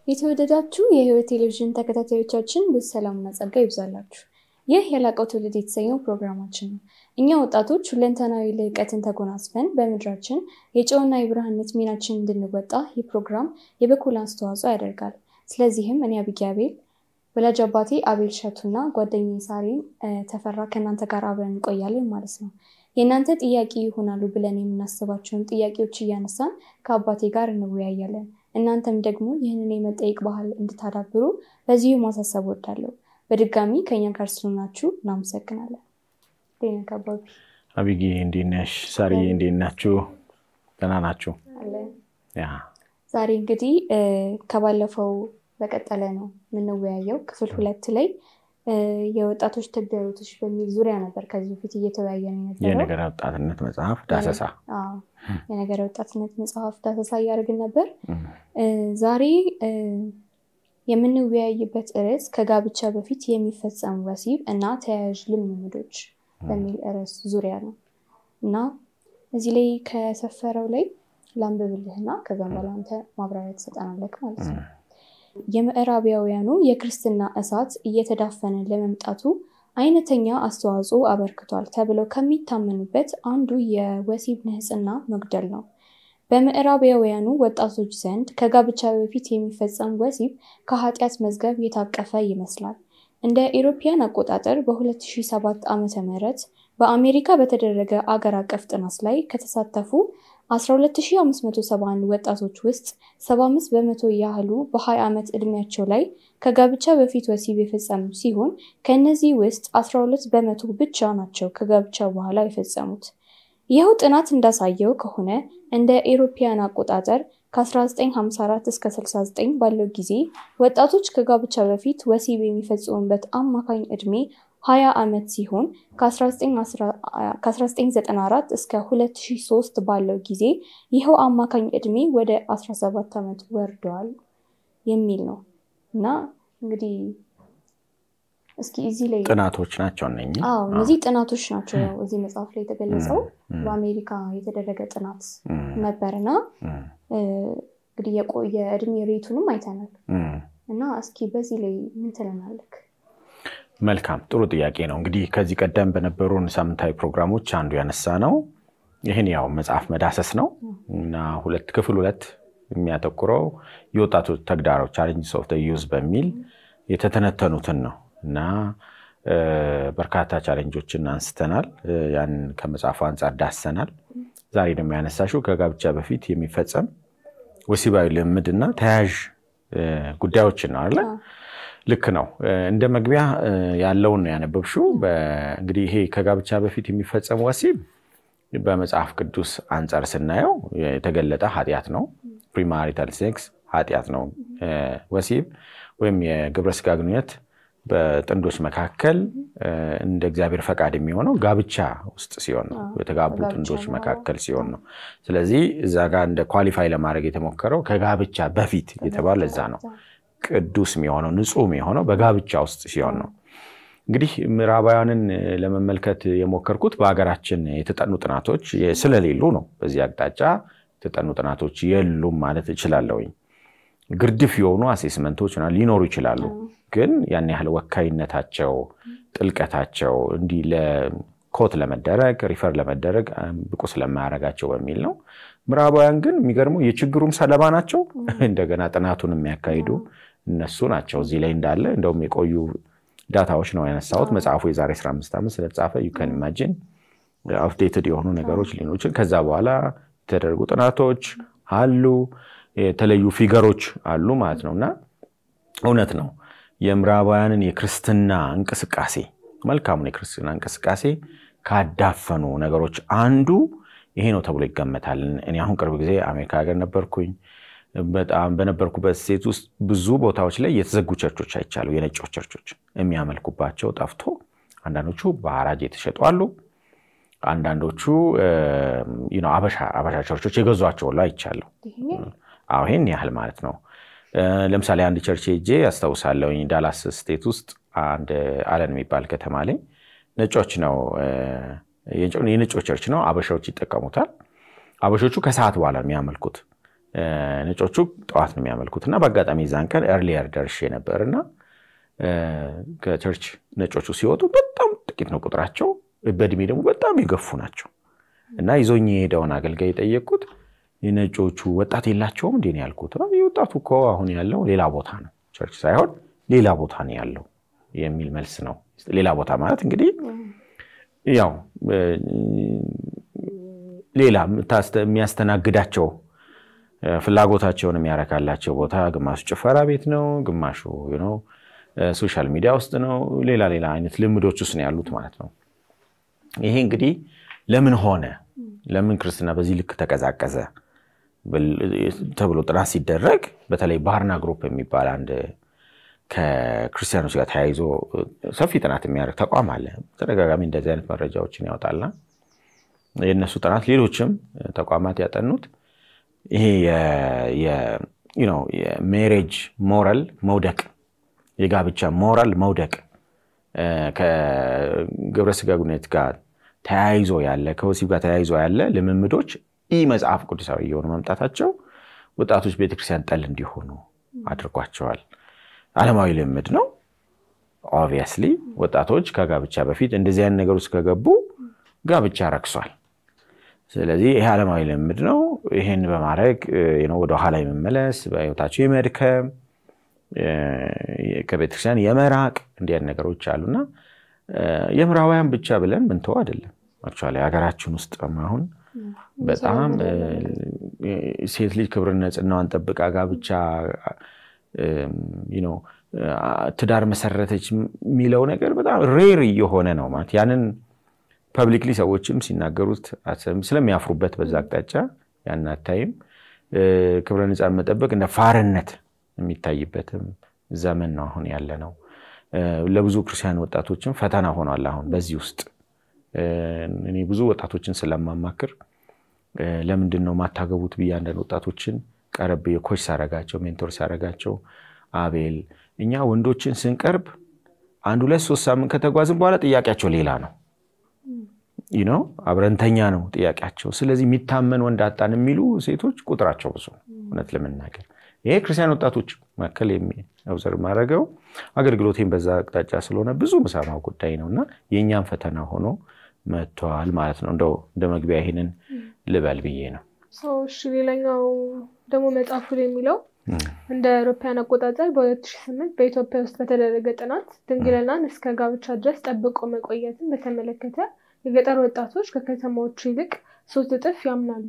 የተወደዳችሁ የህይወት ቴሌቪዥን ተከታታዮቻችን በሰላምና ጸጋ ይብዛላችሁ። ይህ የላቀው ትውልድ የተሰኘው ፕሮግራማችን ነው። እኛ ወጣቶች ሁለንተናዊ ልዕቀትን ተጎናጽፈን በመድራችን የጨውና የብርሃንነት ሚናችን እንድንወጣ ይህ ፕሮግራም የበኩል አስተዋጽኦ ያደርጋል። ስለዚህም እኔ አቢጊያቤል ወላጅ አባቴ አቤል ሸቱና ጓደኛዬ ሳሪም ተፈራ ከናንተ ጋር አብረን እንቆያለን ማለት ነው። የናንተ ጥያቄ ይሆናሉ ብለን የምናስባቸውን ጥያቄዎች እያነሳን ከአባቴ ጋር እንወያያለን። እናንተም ደግሞ ይህንን የመጠይቅ ባህል እንድታዳብሩ በዚሁ ማሳሰብ ወዳለሁ። በድጋሚ ከኛ ጋር ስለሆናችሁ እናመሰግናለን። ጤና አባቢ አቢጊ እንዴት ነሽ? ሳሪ እንዴት ናችሁ? ደህና ናችሁ? ያ ዛሬ እንግዲህ ከባለፈው በቀጠለ ነው የምንወያየው ክፍል 2 ላይ የወጣቶች ተግዳሮቶች በሚል ዙሪያ ነበር ከዚህ በፊት እየተወያየን ነበር። የነገረ ወጣትነት መጽሐፍ ዳሰሳ የነገረ ወጣትነት መጽሐፍ ዳሰሳ ያደርግን ነበር። ዛሬ የምንወያይበት ርዕስ ከጋብቻ በፊት የሚፈጸሙ ወሲብ እና ተያያዥ ልምምዶች በሚል ርዕስ ዙሪያ ነው እና እዚህ ላይ ከሰፈረው ላይ ላንብብልህና ከዛም በኋላ አንተ ማብራሪያ ትሰጠናለህ ማለት ነው። የምዕራባውያኑ የክርስትና እሳት እየተዳፈነ ለመምጣቱ አይነተኛ አስተዋጽኦ አበርክቷል ተብለው ከሚታመኑበት አንዱ የወሲብ ንጽህና መጉደል ነው። በምዕራባውያኑ ወጣቶች ዘንድ ከጋብቻ በፊት የሚፈጸም ወሲብ ከኃጢያት መዝገብ የታቀፈ ይመስላል። እንደ ኢሮፒያን አቆጣጠር በ2007 ዓመተ ምህረት በአሜሪካ በተደረገ አገር አቀፍ ጥናት ላይ ከተሳተፉ 12571 ወጣቶች ውስጥ 75% ያህሉ በ20 ዓመት እድሜያቸው ላይ ከጋብቻ በፊት ወሲብ የፈጸሙ ሲሆን ከነዚህ ውስጥ 12% ብቻ ናቸው ከጋብቻ በኋላ የፈጸሙት። ይኸው ጥናት እንዳሳየው ከሆነ እንደ ኢሮፒያን አቆጣጠር ከ1954 እስከ 69 ባለው ጊዜ ወጣቶች ከጋብቻ በፊት ወሲብ የሚፈጽሙበት አማካኝ እድሜ 20 ዓመት ሲሆን ከ1994 እስከ 2003 ባለው ጊዜ ይኸው አማካኝ እድሜ ወደ 17 ዓመት ወርዷል የሚል ነው። እና እንግዲህ እስኪ እዚህ ላይ ጥናቶች ናቸው እነኚህ እነዚህ ጥናቶች ናቸው እዚህ መጽሐፍ ላይ የተገለጸው በአሜሪካ የተደረገ ጥናት ነበርና እንግዲህ የእድሜ ሬቱንም አይተናል እና እስኪ በዚህ ላይ ምን ትለናለህ? መልካም ጥሩ ጥያቄ ነው። እንግዲህ ከዚህ ቀደም በነበሩን ሳምንታዊ ፕሮግራሞች አንዱ ያነሳ ነው ይሄን ያው መጽሐፍ መዳሰስ ነው እና ክፍል 2 የሚያተኩረው የወጣቶች ተግዳሮች challenges of the youth በሚል የተተነተኑትን ነው እና በርካታ ቻሌንጆችን አንስተናል። ያን ከመጽሐፉ አንፃር ዳሰናል። ዛሬ ደግሞ ያነሳሽው ከጋብቻ በፊት የሚፈጸም ወሲባዊ ልምምድና ተያያዥ ጉዳዮች ነው አይደል? ልክ ነው። እንደ መግቢያ ያለውን ነው ያነበብሽው። እንግዲህ ይሄ ከጋብቻ በፊት የሚፈጸም ወሲብ በመጽሐፍ ቅዱስ አንፃር ስናየው የተገለጠ ኃጢያት ነው። ፕሪማሪታል ሴክስ ኃጢያት ነው። ወሲብ ወይም የግብረ ስጋ ግንኙነት በጥንዶች መካከል እንደ እግዚአብሔር ፈቃድ የሚሆነው ጋብቻ ውስጥ ሲሆን ነው። በተጋቡ ጥንዶች መካከል ሲሆን ነው። ስለዚህ እዛ ጋር እንደ ኳሊፋይ ለማድረግ የተሞከረው ከጋብቻ በፊት የተባለ ለዛ ነው። ቅዱስ የሚሆነው ንጹህ የሚሆነው በጋብቻ ውስጥ ሲሆን ነው። እንግዲህ ምዕራባውያንን ለመመልከት የሞከርኩት በአገራችን የተጠኑ ጥናቶች ስለሌሉ ነው። በዚህ አቅጣጫ የተጠኑ ጥናቶች የሉም ማለት እችላለሁኝ። ግርድፍ የሆኑ አሴስመንቶች ሊኖሩ ይችላሉ ግን ያን ያህል ወካይነታቸው ጥልቀታቸው እንዲህ ለኮት ለመደረግ ሪፈር ለመደረግ ብቁ ስለማያረጋቸው በሚል ነው። ምዕራባውያን ግን የሚገርመው የችግሩም ሰለባ ናቸው። እንደገና ጥናቱን የሚያካሂዱ እነሱ ናቸው። እዚህ ላይ እንዳለ እንደውም የቆዩ ዳታዎች ነው ያነሳሁት። መጽሐፉ የዛሬ 15 ዓመት ስለተጻፈ you can imagine outdated የሆኑ ነገሮች ሊኖሩ ይችላል። ከዛ በኋላ የተደረጉ ጥናቶች አሉ፣ የተለዩ ፊገሮች አሉ ማለት ነውና እውነት ነው የምዕራባውያንን የክርስትና እንቅስቃሴ መልካሙን የክርስትና እንቅስቃሴ ካዳፈኑ ነገሮች አንዱ ይሄ ነው ተብሎ ይገመታል። እኔ አሁን ቅርብ ጊዜ አሜሪካ ሀገር ነበርኩኝ። በጣም በነበርኩበት ስቴት ውስጥ ብዙ ቦታዎች ላይ የተዘጉ ቸርቾች አይቻሉ። የነጮች ቸርቾች የሚያመልኩባቸው ጠፍቶ አንዳንዶቹ በሐራጅ የተሸጡ አሉ። አንዳንዶቹ አበሻ ቸርቾች የገዟቸው ላይ አይቻሉ። ይሄን ያህል ማለት ነው። ለምሳሌ አንድ ቸርች ሄጄ ያስታውሳለሁኝ ዳላስ ስቴት ውስጥ አንድ አለን የሚባል ከተማ ላይ ነጮች ነው የነጮች ቸርች ነው። አበሻዎች ይጠቀሙታል። አበሾቹ ከሰዓት በኋላ የሚያመልኩት ነጮቹ ጠዋት ነው የሚያመልኩትና በአጋጣሚ ዛን ቀን ኤርሊየር ደርሼ ነበርና ከቸርች ነጮቹ ሲወጡ በጣም ጥቂት ነው ቁጥራቸው በእድሜ ደግሞ በጣም ይገፉ ናቸው እና ይዞኝ ሄደውን አገልጋይ ጠየቁት የነጮቹ ወጣት የላቸውም እንዴ ነው ያልኩት ወጣቱ እኮ አሁን ያለው ሌላ ቦታ ነው ቸርች ሳይሆን ሌላ ቦታ ነው ያለው የሚል መልስ ነው ሌላ ቦታ ማለት እንግዲህ ያው ሌላ የሚያስተናግዳቸው ፍላጎታቸውን የሚያረካላቸው ቦታ ግማሹ ጭፈራ ቤት ነው ግማሹ ሶሻል ሚዲያ ውስጥ ነው ሌላ አይነት ልምዶች ውስጥ ነው ያሉት ማለት ነው ይሄ እንግዲህ ለምን ሆነ ለምን ክርስትና በዚህ ልክ ተቀዛቀዘ ተብሎ ጥናት ሲደረግ በተለይ ባርና ግሩፕ የሚባል አንድ ከክርስቲያኖች ጋር ተያይዞ ሰፊ ጥናት የሚያደርግ ተቋም አለ ተደጋጋሚ እንደዚህ አይነት መረጃዎችን ያወጣልና የነሱ ጥናት ሌሎችም ተቋማት ያጠኑት ይሄ የሜሬጅ ሞራል መውደቅ የጋብቻ ሞራል መውደቅ ከግብረ ሥጋ ግንኙነት ጋር ተያይዞ ያለ ከወሲብ ጋር ተያይዞ ያለ ልምምዶች መጽሐፍ ቅዱሳዊ የሆኑ መምጣታቸው ወጣቶች ቤተክርስቲያን ጠል እንዲሆኑ አድርጓቸዋል ዓለማዊ ልምድ ነው obviously ወጣቶች ከጋብቻ በፊት እንደዚህ አይነት ነገሮች ከገቡ ጋብቻ ረክሷል ስለዚህ ይሄ ዓለማዊ ልምድ ነው ይሄን በማድረግ ወደ ኋላ መመለስ በህይወታቸው የመድከም ከቤተክርስቲያን የመራቅ እንዲህ አይነት ነገሮች አሉና የምራውያን ብቻ ብለን ምን ተው አይደለም actually ሀገራችን ውስጥ አሁን በጣም ሴት ልጅ ክብርና ጽናዋን ጠብቃ ጋብቻ ትዳር መሰረተች የሚለው ነገር በጣም ሬር እየሆነ ነው ማለት ያንን ፐብሊክሊ ሰዎችም ሲናገሩት ስለሚያፍሩበት በዛ አቅጣጫ ያን አታይም ክብርና ጽናን መጠበቅ እንደ ፋርነት የሚታይበትም ዘመን ነው አሁን ያለ ነው ለብዙ ክርስቲያን ወጣቶችም ፈተና ሆኗል አሁን በዚህ ውስጥ እኔ ብዙ ወጣቶችን ስለማማክር ለምንድነው ማታገቡት በያንደን ወጣቶችን ቀርብ የኮች ሳረጋቸው ሜንቶር ሳረጋቸው አቤል እኛ ወንዶችን ስንቀርብ 1-2-3 ሳምንት ከተጓዝን በኋላ ጥያቄያቸው ሌላ ነው አብረንተኛ ነው ጥያቄያቸው ስለዚህ የሚታመን ወንድ አጣን የሚሉ ሴቶች ቁጥራቸው ብዙ እውነት ለምናገር ይሄ ክርስቲያን ወጣቶች ማከለ የሚያውዘር ማረጋው አገልግሎቴን በዛ አቅጣጫ ስለሆነ ብዙ መሳማው ጉዳይ ነውና የኛን ፈተና ሆኖ መጥቷል ማለት ነው እንደ መግቢያ ይሄንን ልበል ብዬ ነው እሺ ሌላኛው ደግሞ መጽሐፉ ላይ የሚለው እንደ አውሮፓውያን አቆጣጠር በ2008 በኢትዮጵያ ውስጥ በተደረገ ጥናት ድንግልናን እስከ ጋብቻ ድረስ ጠብቆ መቆየትን በተመለከተ የገጠር ወጣቶች ከከተማዎች ይልቅ 3 እጥፍ ያምናሉ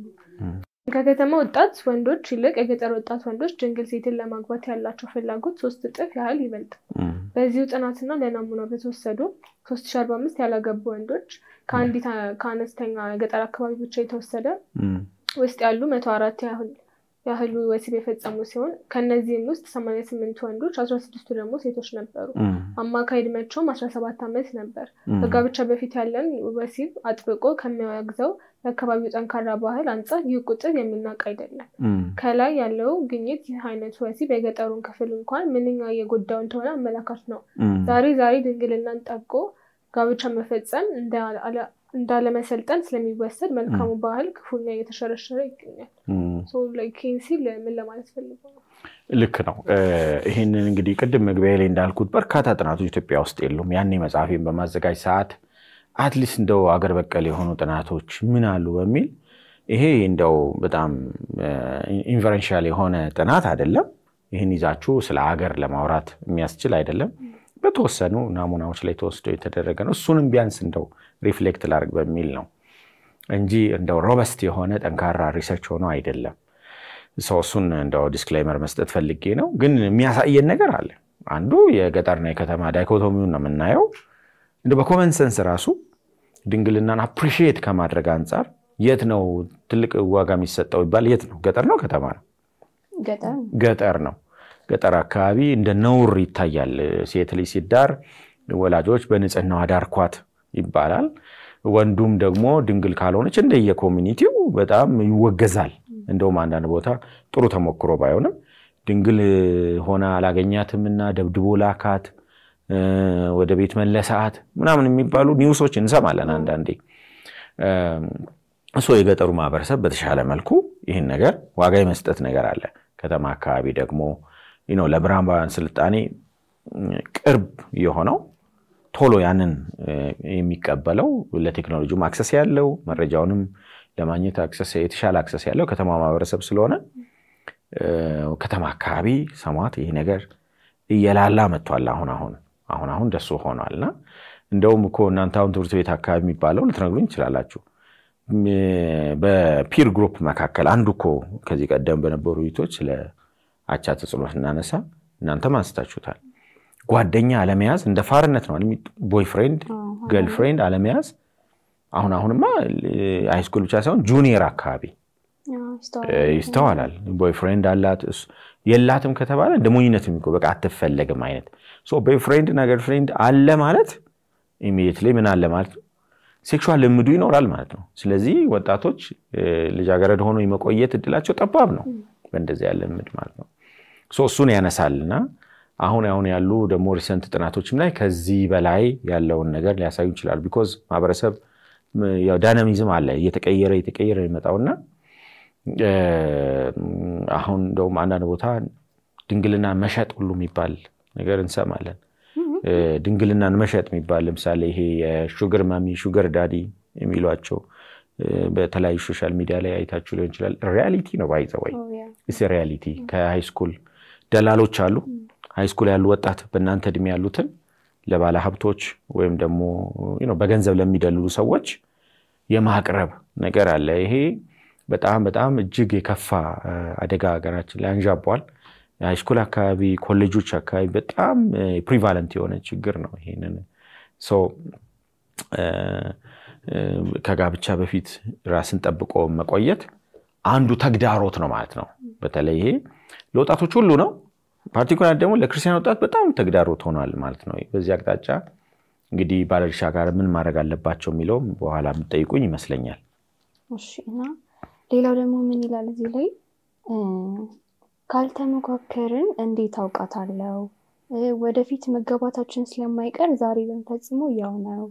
ከከተማ ወጣት ወንዶች ይልቅ የገጠር ወጣት ወንዶች ድንግል ሴትን ለማግባት ያላቸው ፍላጎት 3 እጥፍ ያህል ይበልጣል በዚሁ ጥናትና ለናሙና በተወሰዱ 3045 ያላገቡ ወንዶች ከአነስተኛ የገጠር አካባቢ ብቻ የተወሰደ ውስጥ ያሉ 104 ያህሉ ወሲብ የፈጸሙ ሲሆን ከነዚህም ውስጥ 88 ወንዶች 16 ደግሞ ሴቶች ነበሩ አማካይ ዕድሜያቸውም 17 ዓመት ነበር በጋብቻ በፊት ያለን ወሲብ አጥብቆ ከሚያወግዘው የአካባቢው ጠንካራ ባህል አንፃር ይህ ቁጥር የሚናቅ አይደለም ከላይ ያለው ግኝት ይህ አይነት ወሲብ የገጠሩን ክፍል እንኳን ምንኛ የጎዳው እንደሆነ አመላካች ነው ዛሬ ድንግልናን ጠብቆ ጋብቻ መፈጸም እንዳለ መሰልጠን ስለሚወሰድ መልካሙ ባህል ክፉኛ እየተሸረሸረ ይገኛል like ኢንሲል ምን ለማለት ፈልገው ልክ ነው ይሄንን እንግዲህ ቅድም መግቢያ ላይ እንዳልኩት በርካታ ጥናቶች ኢትዮጵያ ውስጥ የሉም ያኔ መጽሐፌን በማዘጋጅ ሰዓት አትሊስት እንደው አገር በቀል የሆኑ ጥናቶች ምን አሉ በሚል ይሄ እንደው በጣም ኢንፈረንሻል የሆነ ጥናት አይደለም ይሄን ይዛችሁ ስለ ሀገር ለማውራት የሚያስችል አይደለም በተወሰኑ ናሙናዎች ላይ ተወስዶ የተደረገ ነው እሱንም ቢያንስ እንደው ሪፍሌክት ላርግ በሚል ነው እንጂ እንደው ሮበስት የሆነ ጠንካራ ሪሰርች ሆኖ አይደለም እሱን እንደው ዲስክሌመር መስጠት ፈልጌ ነው ግን የሚያሳየን ነገር አለ አንዱ የገጠርና የከተማ ዳይኮቶሚውን ነው የምናየው እንደው በኮመን ሰንስ ራሱ ድንግልናን አፕሪሺየት ከማድረግ አንፃር የት ነው ትልቅ ዋጋ የሚሰጠው ይባል የት ነው ገጠር ነው ከተማ ነው ገጠር ነው ገጠር አካባቢ እንደ ነውር ይታያል ሴት ልጅ ሲዳር ወላጆች በንጽህናው አዳርኳት ይባላል ወንዱም ደግሞ ድንግል ካልሆነች እንደየኮሚኒቲው በጣም ይወገዛል እንደውም አንዳንድ ቦታ ጥሩ ተሞክሮ ባይሆንም ድንግል ሆና አላገኛትምና ደብድቦ ላካት ወደ ቤት መለሳት ምናምን የሚባሉ ኒውሶች እንሰማለን አንዳንዴ የገጠሩ ማህበረሰብ በተሻለ መልኩ ይሄን ነገር ዋጋ የመስጠት ነገር አለ ከተማ አካባቢ ደግሞ ለብርሃን ስልጣኔ ቅርብ የሆነው ቶሎ ያንን የሚቀበለው ለቴክኖሎጂው አክሰስ ያለው መረጃውንም ለማግኘት አክሰስ የተሻለ አክሰስ ያለው ከተማ ማህበረሰብ ስለሆነ ከተማ አካባቢ ሰማት ይሄ ነገር እየላላ መጥቷል አሁን ደስ ሆኗልና እንደውም እኮ እናንተ አሁን ትምህርት ቤት አካባቢ የሚባለው ልትነግሩኝ ይችላልላችሁ በፒር ግሩፕ መካከል አንዱ እኮ ከዚህ ቀደም በነበሩ ውይይቶች ለአቻ ተጽዕኖ እናነሳ እናንተ ማንስታችሁታል ጓደኛ አለመያዝ እንደ ፋርነት ነው ቦይፍሬንድ ገርልፍሬንድ አለመያዝ አሁንማ ሃይስኩል ብቻ ሳይሆን ጁኒየር አካባቢ ይስተዋላል ቦይፍሬንድ አላት የላትም ከተባለ ደሞኝነት የሚቆ በቃ አትፈልግም አይነት ቦይፍሬንድ እና ገርልፍሬንድ አለ ማለት ኢሚዲየትሊ ምን አለ ማለት ሴክሹዋል ልምዱ ይኖራል ማለት ነው ስለዚህ ወጣቶች ልጃገረድ ሆኖ የመቆየት እድላቸው ጠባብ ነው በእንደዚህ ያለ ልምድ ማለት ነው እሱን ያነሳልና አሁን ያሉ ደግሞ ሪሰንት ጥናቶችም ላይ ከዚህ በላይ ያለውን ነገር ሊያሳዩ ይችላል ቢኮዝ ማህበረሰብ ያው ዳይናሚዝም አለ እየተቀየረ ይመጣውና አሁን እንደውም አንዳንድ ቦታ ድንግልና መሸጥ ሁሉ የሚባል ነገር እንሰማለን ድንግልናን መሸጥ የሚባል ለምሳሌ ይሄ ሹገር ማሚ ሹገር ዳዲ የሚሏቸው በተለያዩ ሶሻል ሚዲያ ላይ አይታችሁ ሊሆን ይችላል ሪያሊቲ ነው ባይዘው ኢስ ሪያሊቲ ከሃይስኩል ደላሎች አሉ ሃይስኩል ያሉ ወጣት በእናንተ እድሜ ያሉትን ለባለ ሀብቶች ወይም ደግሞ በገንዘብ ለሚደልሉ ሰዎች የማቅረብ ነገር አለ ይሄ በጣም እጅግ የከፋ አደጋ ሀገራችን ላይ አንዣቧል ሃይስኩል አካባቢ ኮሌጆች አካባቢ በጣም ፕሪቫለንት የሆነ ችግር ነው ይሄንን ከጋብቻ በፊት ራስን ጠብቆ መቆየት አንዱ ተግዳሮት ነው ማለት ነው በተለይ ይሄ ለወጣቶች ሁሉ ነው ፓርቲኩላር ደግሞ ለክርስቲያን ወጣት በጣም ተግዳሮት ሆኗል ማለት ነው በዚህ አቅጣጫ እንግዲህ ባለድርሻ ጋር ምን ማድረግ አለባቸው የሚለው በኋላ የምትጠይቁኝ ይመስለኛል እሺና ሌላው ደግሞ ምን ይላል እዚህ ላይ ካልተመካከርን እንዴት አውቃታለሁ ወደፊት መገባታችን ስለማይቀር ዛሬ በመፈጽሞ ያው ነው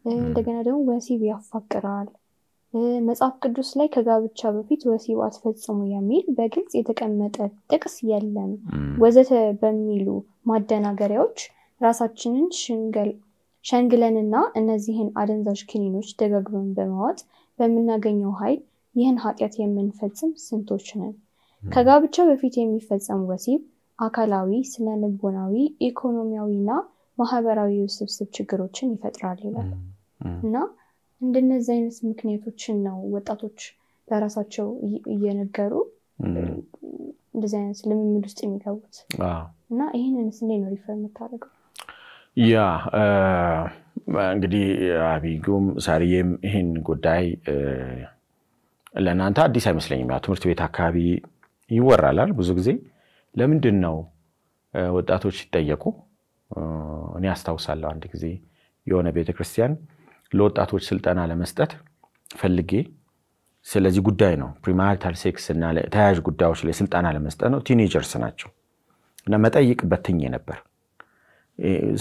እንደገና ደግሞ ወሲብ ያፋቅራል መጽሐፍ ቅዱስ ላይ ከጋብቻ በፊት ወሲብ አትፈጽሙ የሚል በግልጽ የተቀመጠ ጥቅስ የለም ወዘተ በሚሉ ማደናገሪያዎች ራሳችንን ሸንግለንና እነዚህን አደንዛዥ ክኒኖች ደጋግመን በመዋጥ በመናገኘው ኃይል ይህን ኃጢያት የምንፈጽም ስንቶች ነን ከጋብቻ በፊት የሚፈጸም ወሲብ አካላዊ ስነልቦናዊ ኢኮኖሚያዊና ማህበራዊ ውስብስብ ችግሮችን ይፈጥራል ይላል እና እንደነዚህ አይነት ምክንያቶችን ነው ወጣቶች ለራሳቸው እየነገሩ እንደዚህ አይነት ልምምድ ውስጥ የሚገቡት እና ይሄንንስ እንዴት ነው ሪፈር የምታደርገው ያ እንግዲህ አቢጉም ሳሪየም ይሄን ጉዳይ ለናንተ አዲስ አይመስለኝም ያ ትምህርት ቤት አካባቢ ይወራላል ብዙ ጊዜ ለምንድን ነው ወጣቶች ሲጠየቁ እኔ አስተዋውሳለሁ አንድ ጊዜ የሆነ ቤተክርስቲያን ለወጣቶች ስልጠና ለመስጠት ፈልጌ ስለዚህ ጉዳይ ነው ፕሪማሪታል ሴክስ እና ተያያዥ ጉዳዮች ላይ ስልጠና ለመስጠት ነው ቲኔጀርስ ናቸው እና መጠይቅ በትኝ ነበር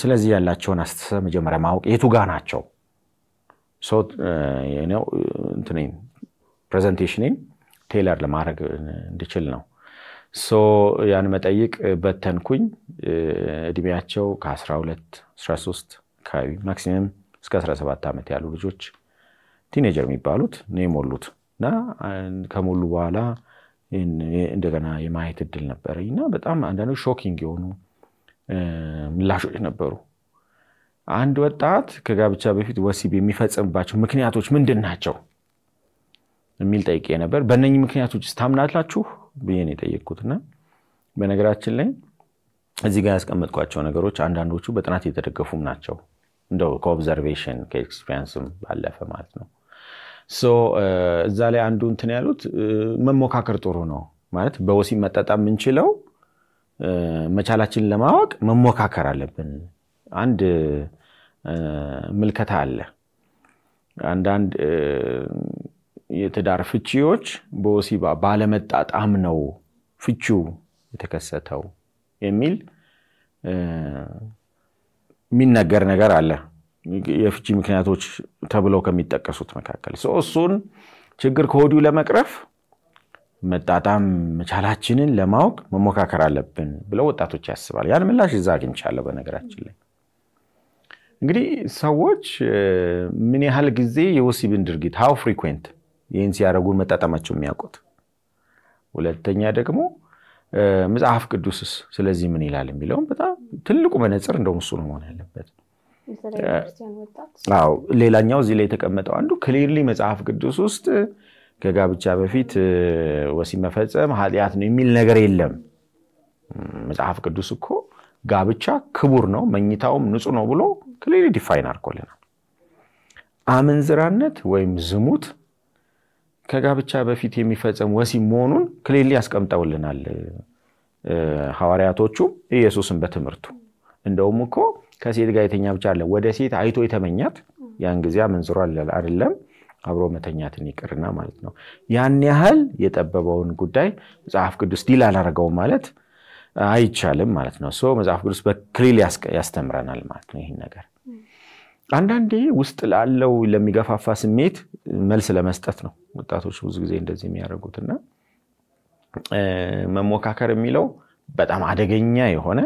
ስለዚህ ያላቸውን አስተሳሰብ መጀመሪያ ማወቅ የቱ ጋር ናቸው እንትኔን ፕሬዘንቴሽኔን ቴለር ለማድረግ እንድችል ነው ያን መጠይቅ በተንኩኝ እድሜያቸው ከ12 13 አካባቢ ማክሲመም እስከ 17 ዓመት ያሉ ልጆች ቲኔጀር የሚባሉት ነው የሞሉትና ከሞሉ በኋላ እንደገና የማየት እድል ነበርና በጣም አንዳንዶች ሾኪንግ የሆኑ ምላሾች ነበሩ አንድ ወጣት ከጋብቻ በፊት ወሲብ የሚፈጽምባቸው ምክንያቶች ምንድናቸው የሚል ጠይቄ ነበር በእነኚህ ምክንያቶች ታምናላችሁ በየኔ ጠይቁትና በነገራችን ላይ እዚህ ጋር ያስቀመጥኳቸው ነገሮች አንዳንዶቹ በጥናት የተደገፉም ናቸው እንደው ከኦብዘርቬሽን ከኤክስፒሪየንስም ባለፈ ማለት ነው እዛ ላይ አንዱ እንትን ያሉት መሞካከር ጥሩ ነው ማለት በወሲብ መጣጣም እንችለው መቻላችን ለማወቅ መሞካከር አለብን አንድ ምልከታ አለ አንዳንድ የትዳር ፍቺዎች በወሲብ ባለመጣጣም ነው ፍቺው የተከሰተው የሚል የሚነገር ነገር አለ የፍቺ ምክንያቶች ተብለው ከሚጠቀሱት መካከል እሱን ችግር ከወዲሁ ለመቅረፍ መጣጣም መቻላችንን ለማወቅ መሞካከር አለብን ብለው ወጣቶች ያስባሉ ያን ምላሽ እዛ አግኝቻለሁ በነገራችን ላይ እንግዲህ ሰዎች ምን ያህል ጊዜ የወሲብን ድርጊት how frequent ይህን ሲያደርጉ መጣጣማቸው የሚያውቁት ሁለተኛ ደግሞ መጽሐፍ ቅዱስስ ስለዚህ ምን ይላል የሚለው በጣም ትልቁ መነጽር እንደውም እሱ ነው መሆን ያለበት አዎ ሌላኛው እዚህ ላይ የተቀመጠው አንዱ ክሊርሊ መጽሐፍ ቅዱስ ውስጥ ከጋብቻ በፊት ወሲብ መፈጸም ኃጢአት ነው የሚል ነገር የለም መጽሐፍ ቅዱስ እኮ ጋብቻ ክቡር ነው መኝታውም ንጹህ ነው ብሎ ክሊርሊ ዲፋይን አድርጎልናል አመንዝራነት ወይም ዝሙት ከጋብቻ በፊት የሚፈጸም ወሲብ መሆኑን ክሊርሊ ያስቀምጠውልናል ሐዋርያቶቹ ኢየሱስን በትምህርቱ እንደውም እኮ ከሴት ጋር የተኛ ብቻ አለ ወደ ሴት አይቶ የተመኛት ያን ጊዜ አመንዝሯል አይደለም አብሮ መተኛትን ይቅርና ማለት ነው ያን ያህል የጠበበውን ጉዳይ መጽሐፍ ቅዱስ ዲል አላረጋው ማለት አይቻልም ማለት ነው ሶ መጽሐፍ ቅዱስ በክሊል ያስተምረናል ማለት ነው ይሄን ነገር አንዳንዴ ውስጥ ላለው ለሚገፋፋ ስሜት መልስ ለመስጠት ነው ወጣቶች ብዙ ጊዜ እንደዚህ የሚያደርጉትና መሞካከር የሚለው በጣም አደገኛ የሆነ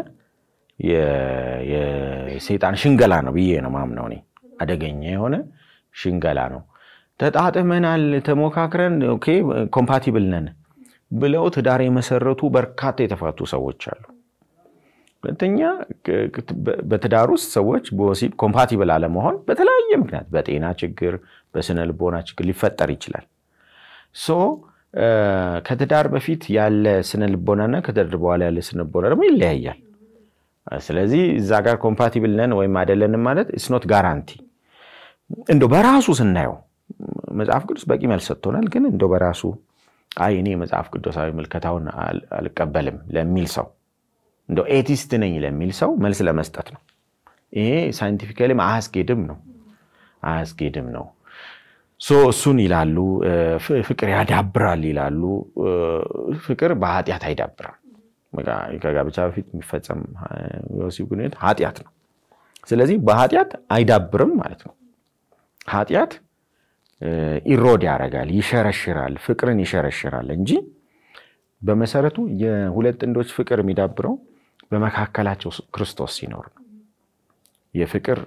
የሰይጣን ሽንገላ ነው ብዬ ነው ማምነው እኔ አደገኛ የሆነ ሽንገላ ነው ተጣጥመናል ተሞካክረን ኦኬ ኮምፓቲብል ነን ብለው ትዳር የመሰረቱ በርካታ የተፋቱ ሰዎች አሉ ሁለተኛ በትዳር ውስጥ ሰዎች በወሲብ ኮምፓቲብል አለመሆን በተለያየ ምክንያት በጤና ችግር በስነ ልቦና ችግር ሊፈጠር ይችላል ሶ ከትዳር በፊት ያለ ስነ ልቦናና ከትዳር በኋላ ያለ ስነ ልቦና ደግሞ ይለያያል ስለዚህ እዛ ጋር ኮምፓቲብል ነን ወይ አይደለንም ማለት it's not guarantee እንደው በራሱ ስናየው መጽሐፍ ቅዱስ በቂ መልስ ሰጥቶናል ግን እንደው በራሱ አይ እኔ መጽሐፍ ቅዱሳዊ መልከታውን አልቀበልም ለሚል ሰው እንደው ኤቲስት ነኝ ለሚል ሰው መልስ ለመስጠት ነው ይሄ ሳይንቲፊካሊ አያስኬድም ነው ሶ እሱን ይላሉ ፍቅር ያዳብራል ይላሉ ፍቅር በኃጢአት አይዳብራም ከጋብቻ በፊት የሚፈጸም ወሲብ ግንኙነት ኃጢአት ነው ስለዚህ በኃጢአት አይዳብርም ማለት ነው ኃጢአት ኢሮድ ያረጋል ይሸረሽራል ፍቅርን ይሸረሽራል እንጂ በመሰረቱ የሁለት ጥንዶች ፍቅር የሚዳብረው በመካከላቸው ክርስቶስ ሲኖር ነው የፍቅር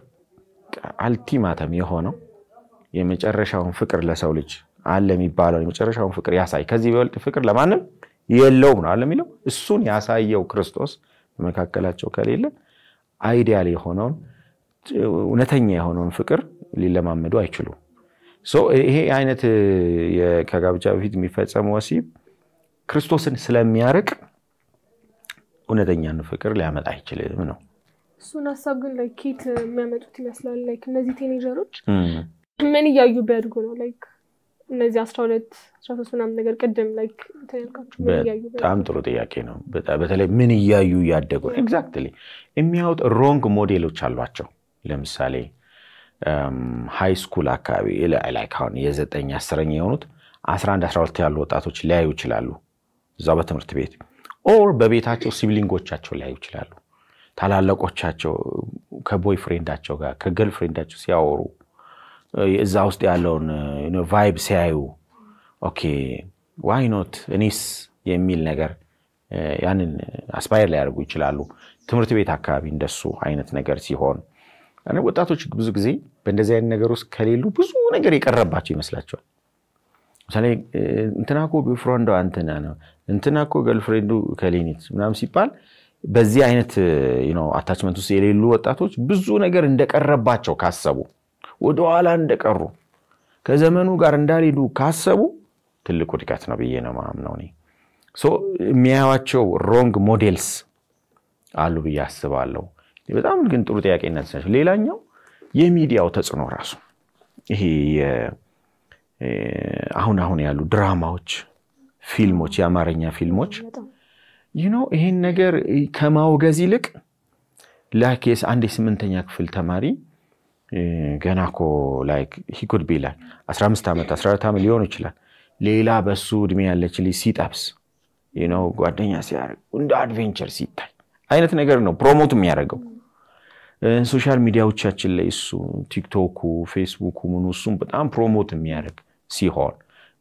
አልቲማተም የሆነው የመጨረሻውን ፍቅር ለሰው ልጅ አለ የሚባለው የመጨረሻውን ፍቅር ያሳይ ከዚህ በልጥ ፍቅር ለማንም የለውም ነው አለ የሚለው እሱን ያሳየው ክርስቶስ በመካከላቸው ከሌለ አይዲያል የሆነውን እውነተኛ የሆነውን ፍቅር ሊለማመዱ አይችሉም ሶ ይሄ አይነት ከጋብቻ በፊት የሚፈጸም ወሲብ ክርስቶስን ስለሚያርቅ እውነተኛን ፍቅር ሊያመጣ አይችልም ነው እሱን ሐሳብ ግን ኬት የሚያመጡት ይመስላል እነዚህ ቲኔጀሮች ምን ይያዩ ቢያድጉ ነው እነዚህ 12 13 ምናምን ነገር ቀደም ተያልካችሁ ምን ይያዩ በጣም ጥሩ ጥያቄ ነው በተለይ ምን ይያዩ ያደጉ ኤግዛክትሊ የሚያውጥ ሮንግ ሞዴሎች አሏቸው ለምሳሌ ሃይ ስኩል አካባቢ አሁን የ9 10ኛ የሆኑት 11 12 ያሉ ወጣቶች ሊያዩ ይችላሉ እዛው በትምህርት ቤት ኦር በቤታቸው ሲብሊንጎቻቸው ሊያዩ ይችላሉ ታላላቆቻቸው ከቦይ ፍሬንዳቸው ጋር ከገርል ፍሬንዳቸው ሲያወሩ እዛ ውስጥ ያለውን ቫይብ ሲያዩ ኦኬ ዋይ ኖት እኔስ የሚል ነገር ያንን አስፓየር ላይ ያደርጉ ይችላሉ ትምህርት ቤት አካባቢ እንደሱ አይነት ነገር ሲሆን እኔ ወጣቶች ብዙ ጊዜ በእንደዚህ አይነት ነገር ውስጥ ከሌሉ ብዙ ነገር ይቀርባቸው ይመስላቸዋል ለምሳሌ እንትናኮ ቦይፍሬንዱ አንተና ነው እንትናኮ ገርልፍሬንዱ ከሌኒት ምናምን ሲባል በዚህ አይነት አታችመንት ውስጥ የሌሉ ወጣቶች ብዙ ነገር እንደቀረባቸው ካሰቡ ወደ ኋላ እንደቀሩ ከዘመኑ ጋር እንዳልሄዱ ካሰቡ ትልቁ ድጋት ነው ብዬ ነው ማምነው እኔ ሶ የሚያዩዋቸው ሮንግ ሞዴልስ አሉ ብዬ አስባለሁ በጣም ግን ጥሩ ጥያቄ እናንተናችሁ ሌላኛው የሚዲያው ተጽዕኖ ራሱ ይሄ አሁን ያሉ ድራማዎች ፊልሞች የአማርኛ ፊልሞች ይሄን ነገር ከማውገዝ ይልቅ ላይክስ አንድ 8ኛ ክፍል ተማሪ ገናኮ he could be 15 ዓመት 14 ዓመት ሊሆን ይችላል ሌላ በሱ እድሜ ያለች ልጅ ሲጣብስ ጓደኛ ሲያርግ እንደ አድቬንቸር ሲታይ አይነት ነገር ነው ፕሮሞት የሚያደርገው ሶሻል ሚዲያዎቻችን ላይ እሱ ቲክቶኩ ፌስቡኩ ምኑሱም በጣም ፕሮሞት የሚያደርግ ሲሆን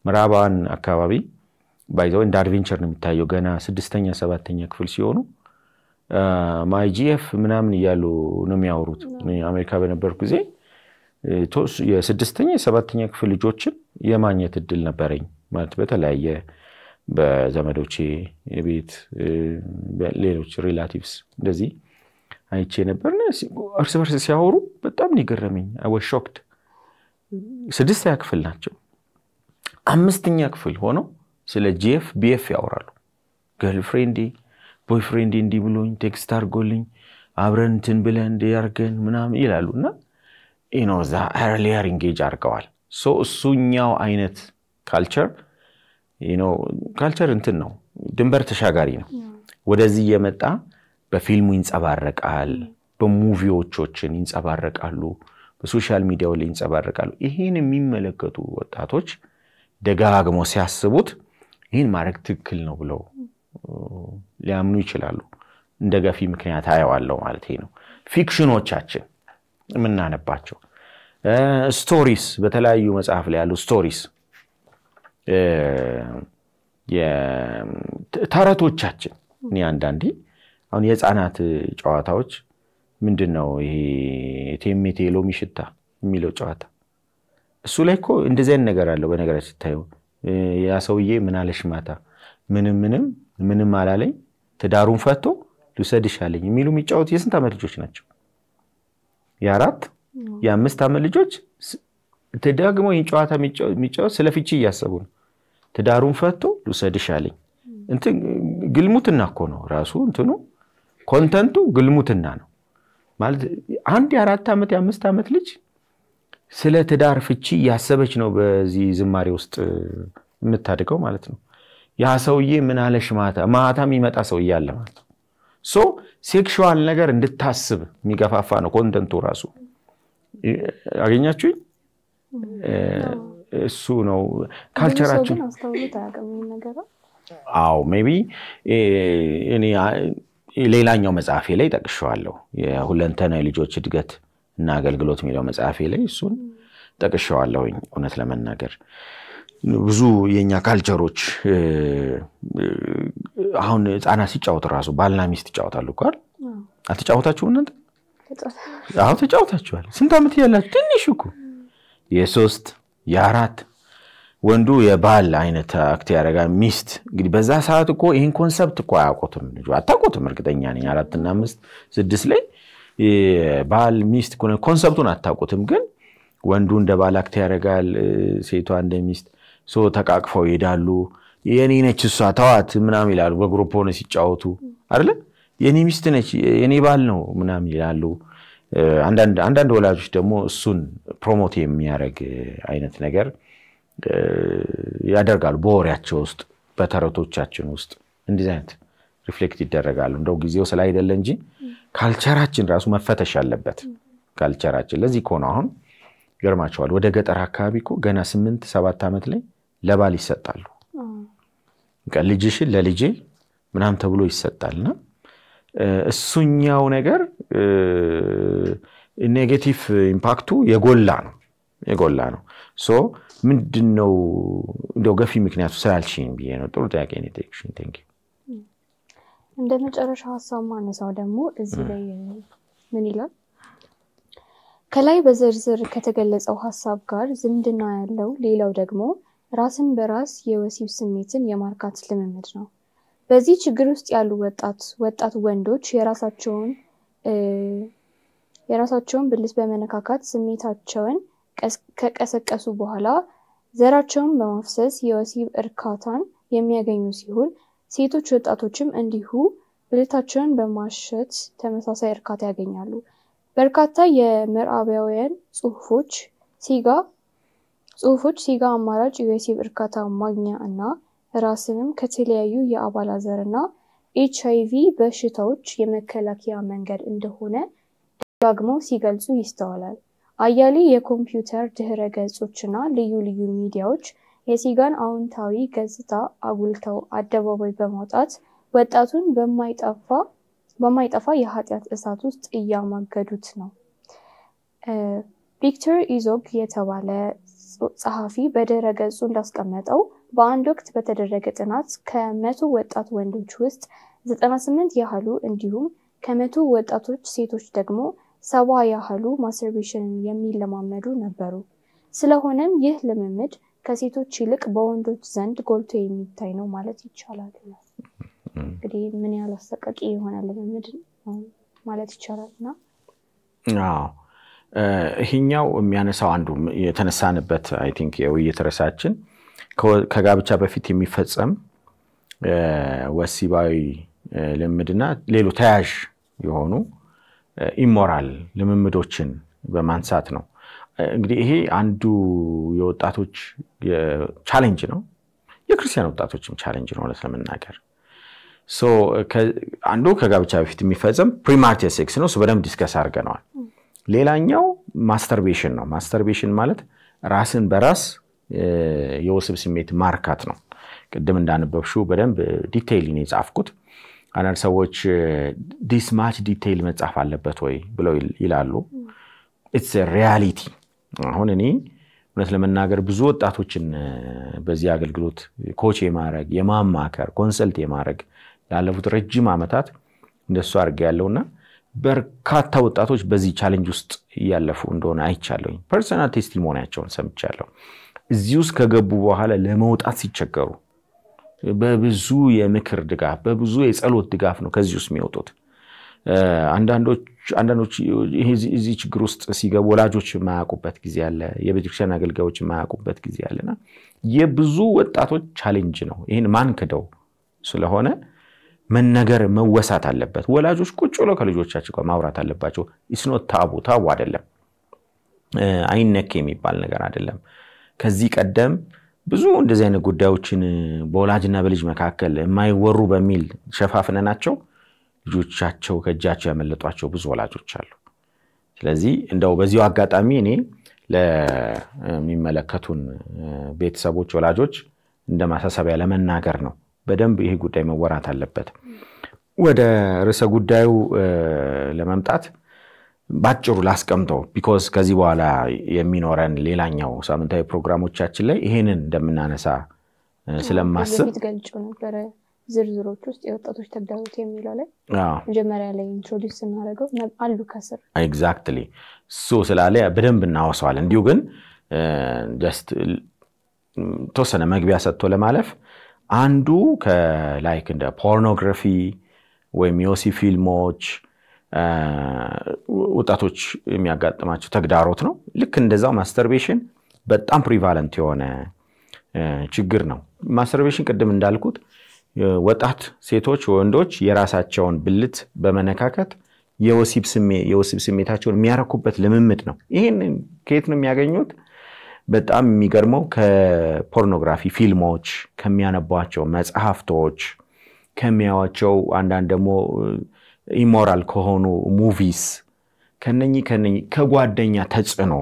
ምራባን አካባቢ ባይዘው እንደ አድቬንቸር ነው የሚታየው ገና 6ኛ 7ኛ ክፍል ሲሆኑ ማይ ጂኤፍ ምናምን ይያሉ ነው የሚያወሩት አሜሪካ በነበርኩ ጊዜ የ6ኛ 7ኛ ክፍል ልጆችን የማግኘት እድል ነበረኝ ማለት በተለያየ በዘመዶቼ የቤት ሌሎች ሪላቲቭስ እንደዚህ አይቼ ነበርና እርስ በርስ ሲያወሩ በጣም ይገረመኝ I was shocked 6ኛ ክፍል ናቸው 5ኛ ክፍል ሆኖ ስለ ጂኤፍ ቢኤፍ ያወራሉ ገርልፍሬንዲ ቦይፍሬንዲ እንዲ ብሎኝ ቴክስት አርጎልኝ አብረን እንትን ብለን እንዲያርገን ምናምን ይላሉና ዛ earlier engage አርገዋል ሶ እሱኛው አይነት ካልቸር ካልቸር እንትን ነው ድንበር ተሻጋሪ ነው ወደዚህ የመጣ በፊልሙ ይንጸባረቃል በሙቪዎችን ይንጸባረቃሉ በሶሻል ሚዲያው ላይ ይንጸባረቃሉ ይሄን የሚመለከቱ ወጣቶች ደጋግሞ ሲያስቡት ይሄን ማድረግ ትክክል ነው ብለው ሊያምኑ ይችላሉ እንደገፊ ምክንያት አያዋለው ማለት ነው ፊክሽኖቻችን ምናነባቸው ስቶሪስ በተለያዩ መጽሐፍ ላይ ያሉ ስቶሪስ የታረቶቻችን እኔ አንዳንዴ አሁን የጻናት ጨዋታዎች ምንድነው ይሄ ቴሜቴ ሎሚ ሽታ የሚለው ጨዋታ እሱ ላይ እኮ እንደዚህ ነገር አለው በነገራችን ታዩ ያ ሰውዬ ምን አለሽ ማታ ምንም አላለኝ ትዳሩን ፈቶ ልሰድሽ አለኝ የሚሉ የሚጫወቱ የስንት ዓመት ልጆች ናቸው የ4 የ5 ዓመት ልጆች ተዳግሞ የጨዋታ የሚጫወት ስለፍቺ ያሰቡ ነው ትዳሩን ፈቶ ልሰድሽ አለኝ እንት ግልሙትና እኮ ነው ራሱ እንትኑ ኮንተንቱ ግልሙትና ነው ማለት አንድ የ4 ዓመት የ5 ዓመት ልጅ ስለ ትዳር ፍቺ ያሰበች ነው በዚህ ዝማሬ ውስጥ የምታድገው ማለት ነው ያ ሰውዬ ምን አለሽ ማታም ይመጣ ሰው ይያለ ማለት ሶ ሴክሹዋል ነገር እንድታስብ የሚገፋፋ ነው ኮንተንቱ ራሱ አገኛችሁ እሱ ነው ካልቸራችን አው ሜቢ እኔ ሌላኛው መጽሐፌ ላይ ጠቅሼዋለሁ የሁለንተናዊ ልጆች እድገት እና አገልግሎት የሚለው መጽሐፌ ላይ እሱን ጠቅሼዋለሁኝ እውነት ለመናገር ብዙ የኛ ካልቸሮች አሁን ጻና ሲጫወት ራሱ ባልና ሚስት ይጫወታሉ እኮ አይደል አትጫወታችሁ እናንተ አዎ ተጫወታችኋል ስንት ዓመት ያላችሁ ትንሽ እኮ የ3 የ4 ወንዱ የባል አይነት አክት ያረጋል ሚስት እንግዲህ በዛ ሰዓት እኮ ይሄን ኮንሰፕት እኮ አያውቁትም ልጅ አታውቁትም እርግጠኛ ነኝ 4 እና 5 6 ላይ ባል ሚስት ኮንሰፕቱን አታውቁትም ግን ወንዱ እንደ ባል አክት ያረጋል ሴቷ እንደ ሚስት ሶ ተቃቅፈው ይሄዳሉ የኔ ነች እሷ ተዋት ምናምን ይላሉ በግሩፕ ሆነ ሲጫወቱ አይደል የኔ ሚስት ነች የኔ ባል ነው ምናምን ይላሉ አንዳንድ ወላጆች ደግሞ እሱን ፕሮሞት የሚያረግ አይነት ነገር ያደርጋሉ በወሬያቸው ውስጥ በተረቶቻችን ውስጥ እንደዚህ አይነት ሪፍሌክት ይደረጋሉ እንደው ጊዜው ስላይደለ እንጂ ካልቸራችን ራሱ መፈተሽ አለበት ካልቸራችን ለዚህ ኮን አሁን ገርማቸዋል ወደ ገጠር አካባቢ እኮ ገና 8 7 ዓመት ላይ ለባል ይሰጣሉ ልጅሽን ለልጄ ምናምን ተብሎ ይሰጣልና እሱኛው ነገር ኔጌቲቭ ኢምፓክቱ የጎላ ነው ሶ ምንድነው እንደው ገፊ ምክንያቱ ስላልሽኝ ብዬ ነው ጥሩ ጥያቄ ነው ቴክሽን ቴንክ ዩ እንደመጨረሻ ሐሳብ ማነሳው ደግሞ እዚህ ላይ ምን ይላል ከላይ በዝርዝር ከተገለጸው ሐሳብ ጋር ዝምድና ያለው ሌላው ደግሞ ራስን በራስ የወሲብ ስሜትን የማርካት ልምምድ ነው በዚህ ችግር ውስጥ ያሉ ወጣት ወንዶች የራሳቸውን ብልት በመነካካት ስሜታቸውን ከቀሰቀሱ በኋላ ዘራቸውን በማፍሰስ የወሲብ እርካታን የሚያገኙ ሲሆን ሴቶች ወጣቶችም እንዲሁ ብልታቸውን በማሸት ተመሳሳይ እርካታ ያገኛሉ በርካታ የምዕራባውያን ጽሁፎች ሲጋ አማራጭ የወሲብ እርካታ ማግኛ እና ራስንም ከተለያዩ የአባላዘርና HIV በሽታዎች የመከላከያ መንገድ እንደሆነ ደጋግመው ሲገልጹ ይስተዋላል አያሌ የኮምፒውተር ድህረ ገጾችና ልዩ ሚዲያዎች የሲጋን አውንታዊ ገጽታ አጉልተው አደባባይ በማውጣት ወጣቱን በማይጠፋ የኃጢአት እሳት ውስጥ እያማገዱት ነው ቪክተር ኢዞግ የተባለ ጸሐፊ በድረ ገጹ እንዳስቀመጠው በአንድ ወቅት በተደረገ ጥናት ከ100 ወጣት ወንዶች ውስጥ 98 ያህሉ እንዲሁም ከ100 ወጣቶች ሴቶች ደግሞ 70 ያህሉ ማስተርቤሽንን የሚለማመዱ ነበሩ። ስለሆነም ይህ ልምምድ ከሴቶች ይልቅ በወንዶች ዘንድ ጎልቶ የሚታይ ነው ማለት ይቻላል። እንግዲህ ምን ያህል አሰቃቂ የሆነ ልምምድ ማለት ይቻላልና ይሄኛው የሚያነሳው አንዱ የተነሳንበት አይ ቲንክ የውይይት ርዕሳችን ከጋብቻ በፊት የሚፈጸም ወሲባዊ ልምምድና ሌሎች ተያያዥ የሆኑ ኢሞራል ልምምዶችን በማንሳት ነው። እንግዲህ ይሄ አንዱ የወጣቶች ቻሌንጅ ነው፣ የክርስቲያን ወጣቶችም ቻሌንጅ ነው ለመናገር። አንዱ ከጋብቻ በፊት የሚፈጸም ፕሪማርቲያል ሴክስ ነው፣ በደንብ ዲስከስ አድርገናል። ሌላኛው ማስተርቤሽን ነው። ማስተርቤሽን ማለት ራስን በራስ የወሲብ ስሜት ማርካት ነው። ቅድም እንዳነበብሽው በደንብ ዲቴይል ነው የጻፍኩት። አንዳንድ ሰዎች ዲስ ማች ዲቴይል መጻፍ አለበት ወይ ብለው ይላሉ። ኢትስ አ ሪያሊቲ። አሁን እኔ እውነት ለመናገር ብዙ ወጣቶችን በዚህ አገልግሎት ኮች የማድረግ የማማከር ኮንሰልት የማድረግ ላለፉት ረጅም ዓመታት እንደሱ አድርጌያለሁና በርካታ ወጣቶች በዚህ ቻሌንጅ ውስጥ ያለፉ እንደሆነ አይቻለሁ። ፐርሰናል ቴስቲሞኒያቸውን ሰምቻለሁ። እዚህ ውስጥ ከገቡ በኋላ ለመውጣት ሲቸገሩ በብዙ የምክር ድጋፍ በብዙ የጸሎት ድጋፍ ነው ከዚህ ውስጥ የሚወጡት። አንዳንዶች እዚህ ችግር ውስጥ ሲገቡ ወላጆች የማያውቁበት ጊዜ አለ፣ የቤተክርስቲያን አገልጋዮች የማያውቁበት ጊዜ አለና የብዙ ወጣቶች ቻሌንጅ ነው። ይሄን ማን ከደው ስለሆነ መነገር መወሳት አለበት። ወላጆች ቁጭ ብለው ከልጆቻቸው ጋር ማውራት አለባቸው። ኢስኖ ታቡ አይደለም፣ አይነክ የሚባል ነገር አይደለም። ከዚህ ቀደም ብዙ እንደዚህ አይነት ጉዳዮችን በወላጅና በልጅ መካከል የማይወሩ በሚል ሸፋፍነናቸው ልጆቻቸው ከእጃቸው ያመለጧቸው ብዙ ወላጆች አሉ። ስለዚህ እንደው በዚሁ አጋጣሚ እኔ ለሚመለከቱን ቤተሰቦች ወላጆች እንደማሳሰቢያ ለመናገር ነው። በደንብ ይሄ ጉዳይ መወራት አለበት። ወደ ርዕሰ ጉዳዩ ለመምጣት ባጭሩ ላስቀምጠው ቢኮዝ ከዚህ በኋላ የሚኖረን ሌላኛው ሳምንታዊ ፕሮግራሞቻችን ላይ ይሄንን እንደምናነሳ ስለማስብ ገልጬው ነበር። ዝርዝሮች ውስጥ የወጣቶች ተግዳሮት የሚለው ላይ መጀመሪያ ላይ ኢንትሮዲዩስ እናደርገው አሉ ከስር ኤግዛክትሊ ስላለ በደንብ እናወሳዋለን። እንዲሁ ግን ጀስት ተወሰነ መግቢያ ሰጥቶ ለማለፍ አንዱ ከላይክ እንደ ፖርኖግራፊ ወይም የወሲብ ፊልሞች ወጣቶች የሚያጋጥማቸው ተግዳሮት ነው። ልክ እንደዛው ማስተርቤሽን በጣም ፕሪቫለንት የሆነ ችግር ነው። ማስተርቤሽን ቅድም እንዳልኩት ወጣት ሴቶች ወንዶች የራሳቸውን ብልት በመነካከት የወሲብ ስሜታቸውን የሚያረኩበት ልምምድ ነው። ይሄን ከየት ነው የሚያገኙት? በጣም የሚገርመው ከፖርኖግራፊ ፊልሞች፣ ከሚያነቧቸው መጽሐፍቶች፣ ከሚያዩዋቸው አንዳንድ ደግሞ ኢሞራል ከሆኑ ሙቪስ ከነኚህ ከጓደኛ ተጽዕኖ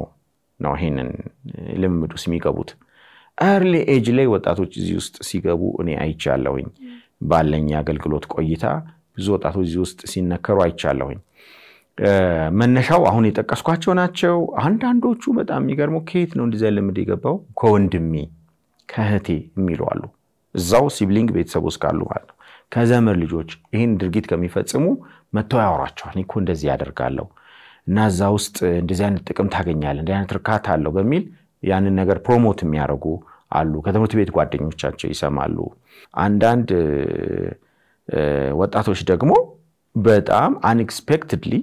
ነው ይሄንን ልምምድ ውስጥ የሚገቡት። early age ላይ ወጣቶች እዚህ ውስጥ ሲገቡ እኔ አይቻለሁኝ። ባለኝ አገልግሎት ቆይታ ብዙ ወጣቶች እዚህ ውስጥ ሲነከሩ አይቻለሁኝ። መነሻው አሁን የጠቀስኳቸው ናቸው። አንዳንዶቹ በጣም የሚገርመው ከየት ነው እንደዚህ ልምምድ የገባው? ከወንድሜ ከእህቴ የሚሉ አሉ። እዛው ሲብሊንግ ቤተሰብ ውስጥ ካሉ ማለት ነው። ከዘመድ ልጆች ይሄን ድርጊት ከሚፈጽሙ መተው ያወራቸዋል። እኮ እንደዚህ ያደርጋለሁ እና እዛ ውስጥ እንደዚህ አይነት ጥቅም ታገኛለህ፣ እንደዚህ አይነት እርካታ አለው በሚል ያንን ነገር ፕሮሞት የሚያደርጉ አሉ። ከትምህርት ቤት ጓደኞቻቸው ይሰማሉ። አንዳንድ ወጣቶች ደግሞ በጣም አንኤክስፔክትድሊ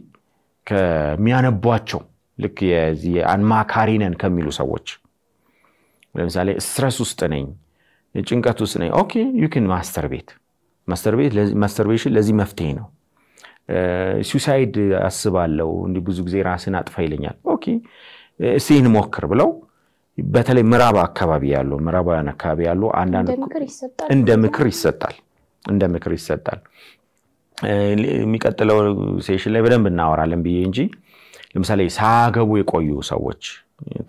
ከሚያነቧቸው ልክ የዚህ አማካሪ ነን ከሚሉ ሰዎች ለምሳሌ ስትረስ ውስጥ ነኝ፣ ጭንቀት ውስጥ ነኝ፣ ኦኬ ዩ ካን ማስተርቤሽን ለዚህ መፍትሄ ነው። ሱሳይድ አስባለሁ፣ እንዲህ ብዙ ጊዜ ራስን አጥፋ ይለኛል፣ ኦኬ እስኪ ሞክር ብለው በተለይ ምዕራባውያን አካባቢ ያሉ አንዳንድ እንደ ምክር ይሰጣል። የሚቀጥለው ሴሽን ላይ በደንብ እናወራለን ብዬ እንጂ ለምሳሌ ሳገቡ የቆዩ ሰዎች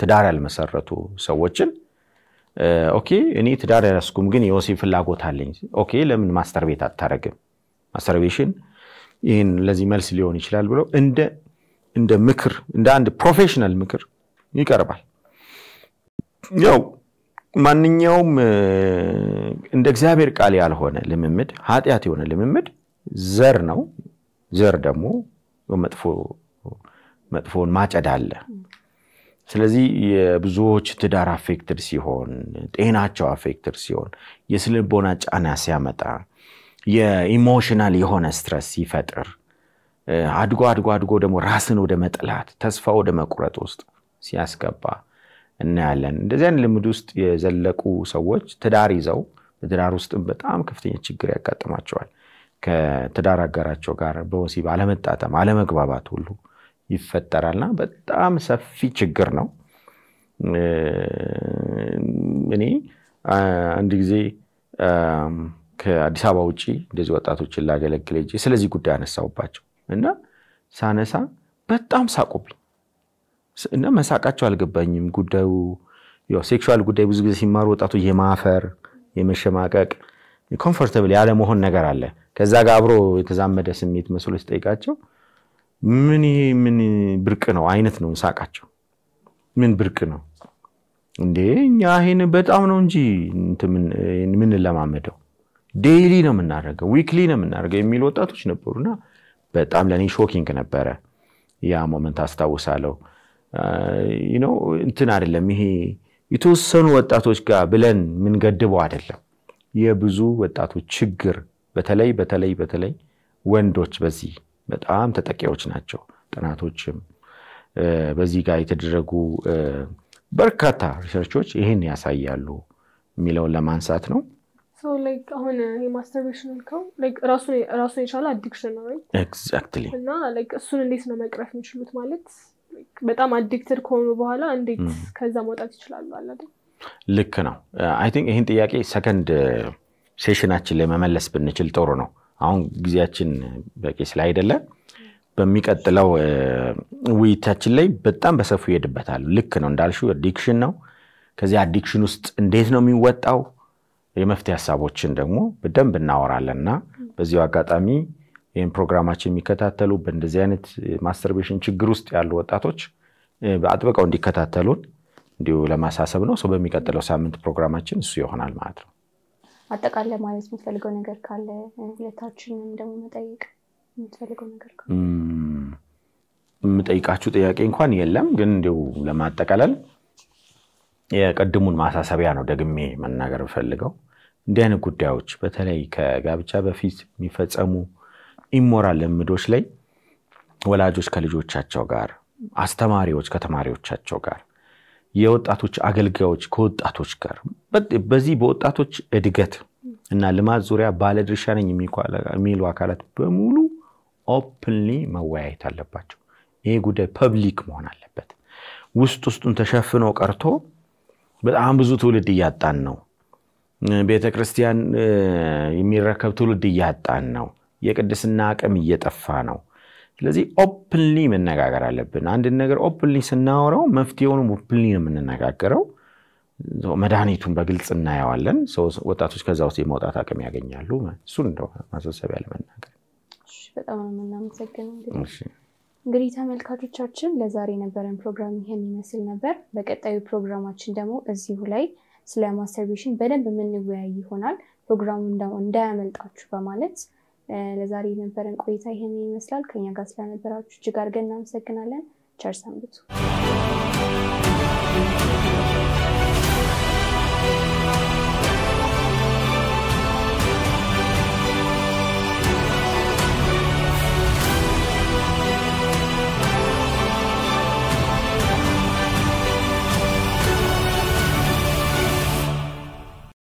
ትዳር ያልመሰረቱ ሰዎችን ኦኬ እኔ ትዳር ያስኩም ግን የወሲብ ፍላጎት አለኝ፣ ኦኬ ለምን ማስተርቤት አታረግም? ማስተርቤሽን ይሄን ለዚህ መልስ ሊሆን ይችላል ብለው እንደ ምክር እንደ አንድ ፕሮፌሽናል ምክር ይቀርባል። ያው ማንኛውም እንደ እግዚአብሔር ቃል ያልሆነ ልምምድ ኃጢአት የሆነ ልምምድ ዘር ነው ዘር ደግሞ መጥፎን ማጨድ አለ ስለዚህ የብዙዎች ትዳር አፌክትድ ሲሆን ጤናቸው አፌክትድ ሲሆን የስልቦና ጫና ሲያመጣ የኢሞሽናል የሆነ ስትረስ ሲፈጥር አድጎ ደግሞ ራስን ወደ መጥላት ተስፋ ወደ መቁረጥ ውስጥ ሲያስገባ እናያለን እንደዚህ አይነት ልምድ ውስጥ የዘለቁ ሰዎች ትዳር ይዘው በትዳር ውስጥ በጣም ከፍተኛ ችግር ያጋጥማቸዋል ከትዳር አጋራቸው ጋር በወሲብ አለመጣጣም አለመግባባት ሁሉ ይፈጠራልና በጣም ሰፊ ችግር ነው እኔ አንድ ጊዜ ከአዲስ አበባ ውጪ እንደዚህ ወጣቶችን ላገለግል እጂ ስለዚህ ጉዳይ አነሳውባቸው እና ሳነሳ በጣም ሳቁብኝ እና መሳቃቸው አልገባኝም ጉዳዩ ያው ሴክሹዋል ጉዳይ ብዙ ጊዜ ሲማሩ ወጣቶች የማፈር የመሸማቀቅ ኮምፎርታብል ያለ መሆን ነገር አለ ከዛ ጋር አብሮ የተዛመደ ስሜት መስሎ ሲጠይቃቸው ምን ብርቅ ነው አይነት ነው ሳቃቸው ምን ብርቅ ነው እንደኛ ይሄን በጣም ነው እንጂ ምን ለማመደው ዴይሊ ነው የምናደርገው ዊክሊ ነው የምናደርገው የሚሉ ወጣቶች ነበሩና በጣም ለኔ ሾኪንግ ነበረ ያ ሞመንት አስታውሳለሁ እንትን አይደለም ይሄ የተወሰኑ ወጣቶች ጋር ብለን ምን ገድበው አይደለም የብዙ ወጣቶች ችግር በተለይ ወንዶች በዚህ በጣም ተጠቂዎች ናቸው ጥናቶችም በዚህ ጋር የተደረጉ በርካታ ሪሰርቾች ይሄን ያሳያሉ የሚለውን ለማንሳት ነው so like አሁን ማስተርቤሽን ነው like ራሱ የቻለ አዲክሽን ነው right exactly እና like እሱን እንዴት ነው መቅረፍ የሚችሉት ማለት በጣም አዲክትድ ከሆኑ በኋላ እንዴት ከዛ መውጣት ይችላሉ አይደል ልክ ነው አይ ቲንክ ይሄን ጥያቄ ሰከንድ ሴሽናችን ላይ መመለስ ብንችል ጥሩ ነው አሁን ግዚያችን በቂ ስላይደለ በሚቀጥለው ውይይታችን ላይ በጣም በሰፊው ይሄድበታል ልክ ነው እንዳልሽው አዲክሽን ነው ከዚህ አዲክሽን ውስጥ እንዴት ነው የሚወጣው የመፍትሄ ሐሳቦችን ደግሞ በደንብ እናወራለንና በዚሁ አጋጣሚ ይሄን ፕሮግራማችን የሚከታተሉ በእንደዚህ አይነት ማስተርቤሽን ችግር ውስጥ ያሉ ወጣቶች በአጥብቀው እንዲከታተሉን እንዲሁ ለማሳሰብ ነው በሚቀጥለው ሳምንት ፕሮግራማችን እሱ ይሆናል ማለት ነው አጠቃላይ ማለት የምትፈልገው ነገር ካለ ሁለታችንም ደግሞ መጠየቅ የምትፈልገው ነገር ካለ የምጠይቃችሁ ጥያቄ እንኳን የለም ግን እንዲሁ ለማጠቃለል የቀድሙን ማሳሰቢያ ነው ደግሜ መናገር ፈልገው እንዲህ አይነት ጉዳዮች በተለይ ከጋብቻ በፊት የሚፈጸሙ ኢሞራል ልምዶች ላይ ወላጆች ከልጆቻቸው ጋር አስተማሪዎች ከተማሪዎቻቸው ጋር የወጣቶች አገልጋዮች ከወጣቶች ጋር በዚህ በወጣቶች እድገት እና ልማት ዙሪያ ባለድርሻ ነኝ የሚሉ አካላት በሙሉ ኦፕንሊ መወያየት አለባቸው ይሄ ጉዳይ ፐብሊክ መሆን አለበት ውስጡን ተሸፍኖ ቀርቶ በጣም ብዙ ትውልድ እያጣን ነው ቤተክርስቲያን የሚረከብ ትውልድ እያጣን ነው የቅድስና አቅም እየጠፋ ነው ስለዚህ ኦፕንሊ መነጋገር አለብን አንድ ነገር ኦፕንሊ ስናወራው መፍትሄውን ኦፕንሊ ነው የምንነጋገረው መድኃኒቱን በግልጽ እናያዋለን ወጣቶች ከዛ ውስጥ የመውጣት አቅም ያገኛሉ እሱን እንደው ማሳሰቢያ ለመናገር በጣም ነው እናመሰግናለን እንግዲህ ተመልካቾቻችን ለዛሬ የነበረን ፕሮግራም ይሄን ይመስል ነበር በቀጣዩ ፕሮግራማችን ደግሞ እዚሁ ላይ ስለ ማስተርቤሽን በደንብ የምንወያይ ይሆናል ፕሮግራሙን እንዳያመልጣችሁ በማለት ለዛሬ የነበረን ቆይታ ይሄን ይመስላል ከኛ ጋር ስለነበራችሁ እጅግ አድርገን እናመሰግናለን ቸር ሰንብቱ